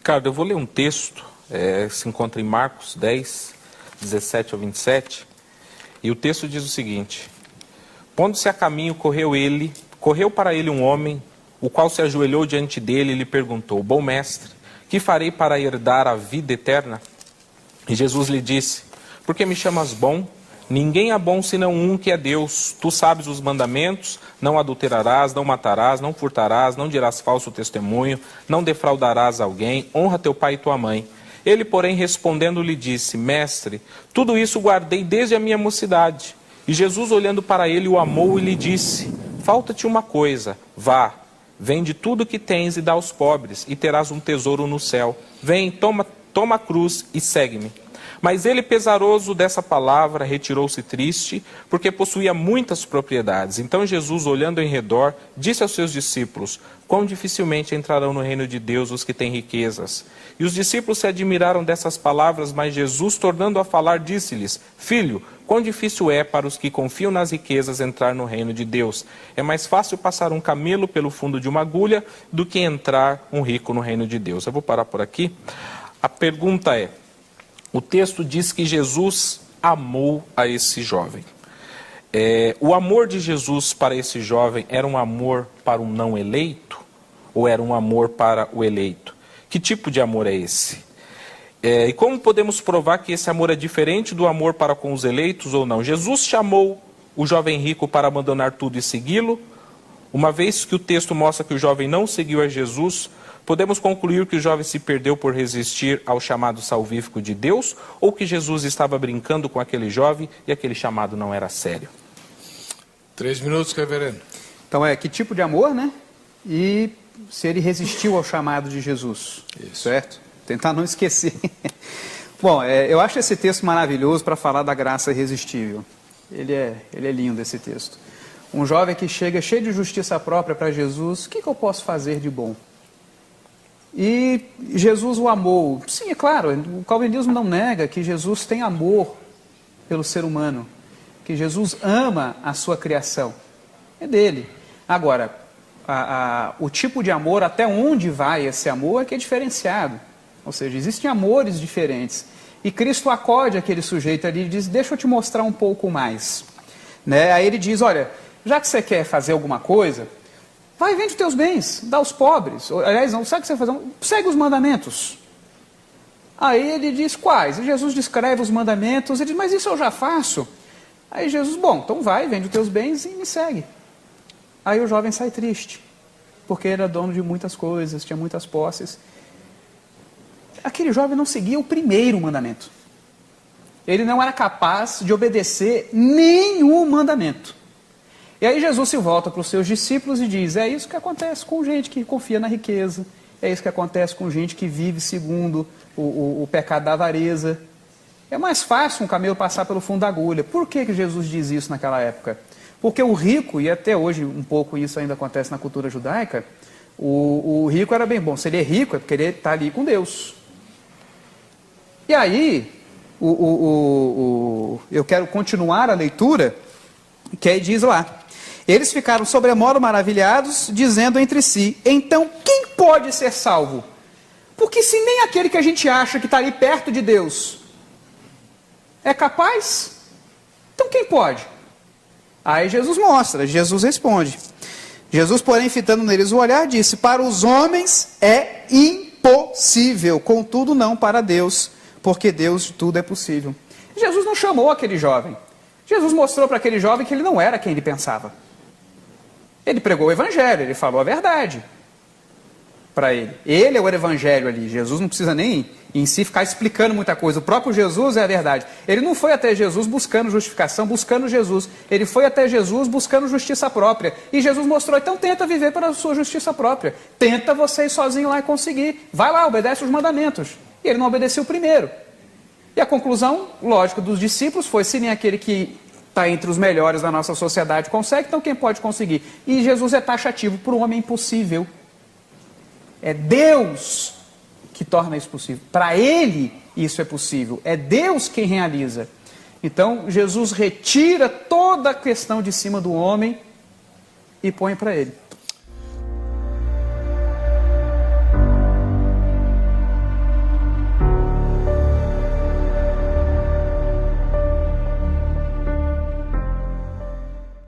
Ricardo, eu vou ler um texto, se encontra em Marcos 10, 17 ao 27, e o texto diz o seguinte: pondo-se a caminho, correu para ele um homem, o qual se ajoelhou diante dele e lhe perguntou: bom mestre, que farei para herdar a vida eterna? E Jesus lhe disse: por que me chamas bom? Ninguém é bom senão um, que é Deus. Tu sabes os mandamentos: não adulterarás, não matarás, não furtarás, não dirás falso testemunho, não defraudarás alguém, honra teu pai e tua mãe. Ele, porém, respondendo, lhe disse: mestre, tudo isso guardei desde a minha mocidade. E Jesus, olhando para ele, o amou e lhe disse: falta-te uma coisa, vá, vende tudo o que tens e dá aos pobres, e terás um tesouro no céu. Vem, toma a cruz e segue-me. Mas ele, pesaroso dessa palavra, retirou-se triste, porque possuía muitas propriedades. Então Jesus, olhando em redor, disse aos seus discípulos: quão dificilmente entrarão no reino de Deus os que têm riquezas. E os discípulos se admiraram dessas palavras, mas Jesus, tornando a falar, disse-lhes: filho, quão difícil é para os que confiam nas riquezas entrar no reino de Deus. É mais fácil passar um camelo pelo fundo de uma agulha do que entrar um rico no reino de Deus. Eu vou parar por aqui. A pergunta é: o texto diz que Jesus amou a esse jovem. O amor de Jesus para esse jovem era um amor para um não eleito? Ou era um amor para o eleito? Que tipo de amor é esse? E como podemos provar que esse amor é diferente do amor para com os eleitos ou não? Jesus chamou o jovem rico para abandonar tudo e segui-lo. Uma vez que o texto mostra que o jovem não seguiu a Jesus, podemos concluir que o jovem se perdeu por resistir ao chamado salvífico de Deus, ou que Jesus estava brincando com aquele jovem e aquele chamado não era sério? 3 minutos, reverendo. Então que tipo de amor, né? E se ele resistiu ao chamado de Jesus. Isso. Certo? Tentar não esquecer. Bom, eu acho esse texto maravilhoso para falar da graça irresistível. Ele é lindo, esse texto. Um jovem que chega cheio de justiça própria para Jesus: o que eu posso fazer de bom? E Jesus o amou. Sim, é claro, o calvinismo não nega que Jesus tem amor pelo ser humano, que Jesus ama a sua criação. É dele. Agora, o tipo de amor, até onde vai esse amor, é que é diferenciado. Ou seja, existem amores diferentes. E Cristo acode aquele sujeito ali e diz: deixa eu te mostrar um pouco mais. Né? Aí ele diz: olha, já que você quer fazer alguma coisa, vai, vende os teus bens, dá aos pobres. Aliás, não, sabe o que você vai fazer? Segue os mandamentos. Aí ele diz: quais? E Jesus descreve os mandamentos. Ele diz: mas isso eu já faço. Aí Jesus: bom, então vai, vende os teus bens e me segue. Aí o jovem sai triste, porque era dono de muitas coisas, tinha muitas posses. Aquele jovem não seguia o primeiro mandamento. Ele não era capaz de obedecer nenhum mandamento. E aí Jesus se volta para os seus discípulos e diz: é isso que acontece com gente que confia na riqueza, é isso que acontece com gente que vive segundo o pecado da avareza. É mais fácil um camelo passar pelo fundo da agulha. Por que Jesus diz isso naquela época? Porque o rico, e até hoje um pouco isso ainda acontece na cultura judaica, o rico era bem bom. Se ele é rico é porque ele está ali com Deus. E aí, eu quero continuar a leitura, que aí diz lá: eles ficaram sobremodo maravilhados, dizendo entre si: então quem pode ser salvo? Porque se nem aquele que a gente acha que está ali perto de Deus é capaz, então quem pode? Aí Jesus mostra, Jesus responde. Jesus, porém, fitando neles o olhar, disse: para os homens é impossível, contudo não para Deus, porque Deus tudo é possível. Jesus não chamou aquele jovem. Jesus mostrou para aquele jovem que ele não era quem ele pensava. Ele pregou o evangelho, ele falou a verdade para ele. Ele é o evangelho ali. Jesus não precisa nem em si ficar explicando muita coisa. O próprio Jesus é a verdade. Ele não foi até Jesus buscando justificação, buscando Jesus. Ele foi até Jesus buscando justiça própria. E Jesus mostrou: então tenta viver para a sua justiça própria. Tenta você ir sozinho lá e conseguir. Vai lá, obedece os mandamentos. E ele não obedeceu primeiro. E a conclusão, lógica, dos discípulos foi: se nem aquele que está entre os melhores da nossa sociedade consegue, então quem pode conseguir? E Jesus é taxativo: para o homem é impossível. É Deus que torna isso possível. Para ele isso é possível. É Deus quem realiza. Então Jesus retira toda a questão de cima do homem e põe para ele.